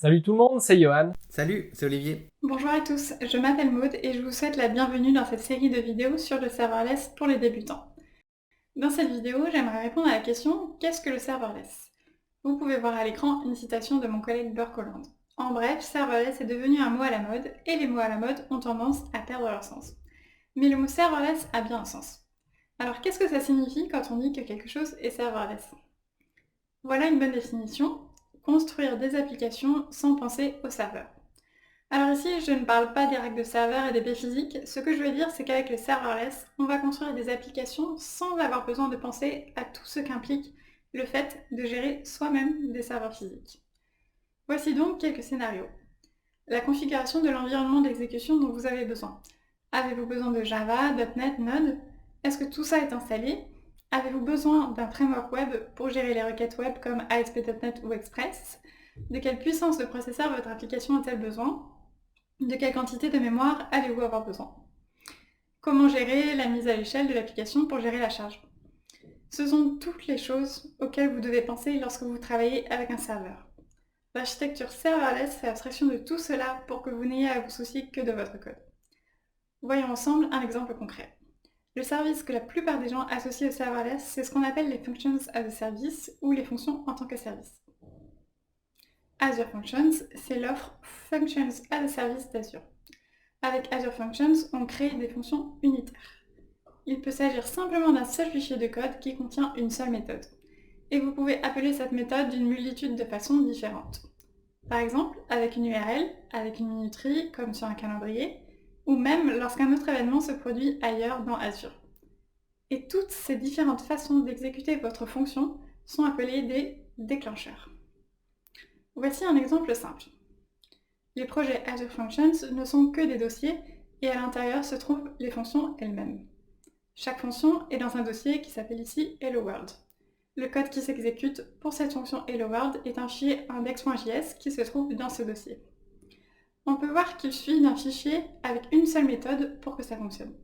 Salut tout le monde, c'est Johan. Salut, c'est Olivier. Bonjour à tous, je m'appelle Maude et je vous souhaite la bienvenue dans cette série de vidéos sur le serverless pour les débutants. Dans cette vidéo, j'aimerais répondre à la question qu'est-ce que le serverless? Vous pouvez voir à l'écran une citation de mon collègue Burke Holland. En bref, serverless est devenu un mot à la mode et les mots à la mode ont tendance à perdre leur sens. Mais le mot serverless a bien un sens. Alors qu'est-ce que ça signifie quand on dit que quelque chose est serverless? Voilà une bonne définition, construire des applications sans penser au serveur. Alors ici, je ne parle pas des règles de serveur et des baies physiques. Ce que je veux dire, c'est qu'avec le serverless, on va construire des applications sans avoir besoin de penser à tout ce qu'implique le fait de gérer soi-même des serveurs physiques. Voici donc quelques scénarios. La configuration de l'environnement d'exécution dont vous avez besoin. Avez-vous besoin de Java, .NET, Node? Est-ce que tout ça est installé? Avez-vous besoin d'un framework web pour gérer les requêtes web comme ASP.NET ou Express? De quelle puissance de processeur votre application a-t-elle besoin? De quelle quantité de mémoire allez-vous avoir besoin? Comment gérer la mise à l'échelle de l'application pour gérer la charge? Ce sont toutes les choses auxquelles vous devez penser lorsque vous travaillez avec un serveur. L'architecture serverless fait abstraction de tout cela pour que vous n'ayez à vous soucier que de votre code. Voyons ensemble un exemple concret. Le service que la plupart des gens associent au serverless, c'est ce qu'on appelle les functions as a service ou les fonctions en tant que service. Azure Functions, c'est l'offre Functions as a Service d'Azure. Avec Azure Functions, on crée des fonctions unitaires. Il peut s'agir simplement d'un seul fichier de code qui contient une seule méthode. Et vous pouvez appeler cette méthode d'une multitude de façons différentes. Par exemple, avec une URL, avec une minuterie, comme sur un calendrier, ou même lorsqu'un autre événement se produit ailleurs dans Azure. Et toutes ces différentes façons d'exécuter votre fonction sont appelées des déclencheurs. Voici un exemple simple. Les projets Azure Functions ne sont que des dossiers et à l'intérieur se trouvent les fonctions elles-mêmes. Chaque fonction est dans un dossier qui s'appelle ici Hello World. Le code qui s'exécute pour cette fonction Hello World est un fichier index.js qui se trouve dans ce dossier. On peut voir qu'il suffit d'un fichier avec une seule méthode pour que ça fonctionne.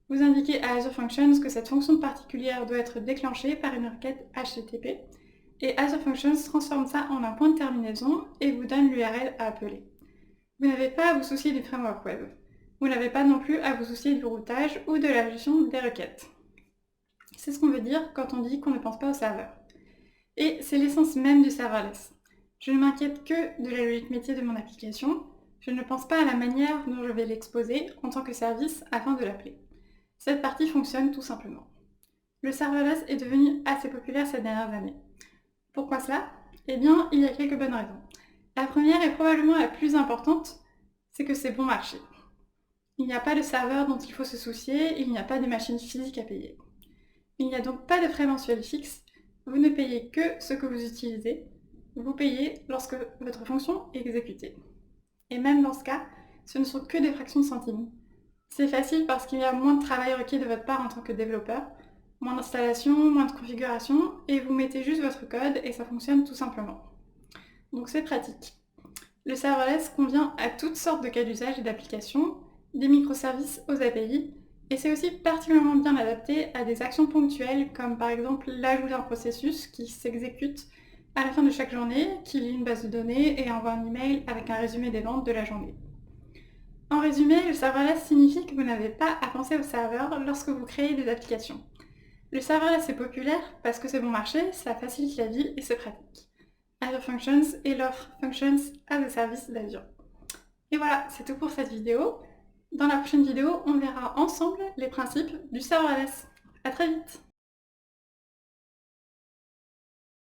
Vous indiquez à Azure Functions que cette fonction particulière doit être déclenchée par une requête HTTP et Azure Functions transforme ça en un point de terminaison et vous donne l'URL à appeler. Vous n'avez pas à vous soucier du framework web. Vous n'avez pas non plus à vous soucier du routage ou de la gestion des requêtes. C'est ce qu'on veut dire quand on dit qu'on ne pense pas au serveur. Et c'est l'essence même du serverless. Je ne m'inquiète que de la logique métier de mon application. Je ne pense pas à la manière dont je vais l'exposer en tant que service afin de l'appeler. Cette partie fonctionne tout simplement. Le serverless est devenu assez populaire ces dernières années. Pourquoi cela? Eh bien, il y a quelques bonnes raisons. La première et probablement la plus importante, c'est que c'est bon marché. Il n'y a pas de serveur dont il faut se soucier, il n'y a pas de machine physique à payer. Il n'y a donc pas de frais mensuels fixes, vous ne payez que ce que vous utilisez, vous payez lorsque votre fonction est exécutée. Et même dans ce cas, ce ne sont que des fractions de centimes. C'est facile parce qu'il y a moins de travail requis de votre part en tant que développeur, moins d'installation, moins de configuration, et vous mettez juste votre code et ça fonctionne tout simplement. Donc c'est pratique. Le serverless convient à toutes sortes de cas d'usage et d'applications, des microservices aux API, et c'est aussi particulièrement bien adapté à des actions ponctuelles comme par exemple l'ajout d'un processus qui s'exécute à la fin de chaque journée, qui lit une base de données et envoie un email avec un résumé des ventes de la journée. En résumé, le serverless signifie que vous n'avez pas à penser au serveur lorsque vous créez des applications. Le serverless est populaire parce que c'est bon marché, ça facilite la vie et c'est pratique. Azure Functions et l'offre Functions as a Service d'Azure. Et voilà, c'est tout pour cette vidéo. Dans la prochaine vidéo, on verra ensemble les principes du serverless. À très vite!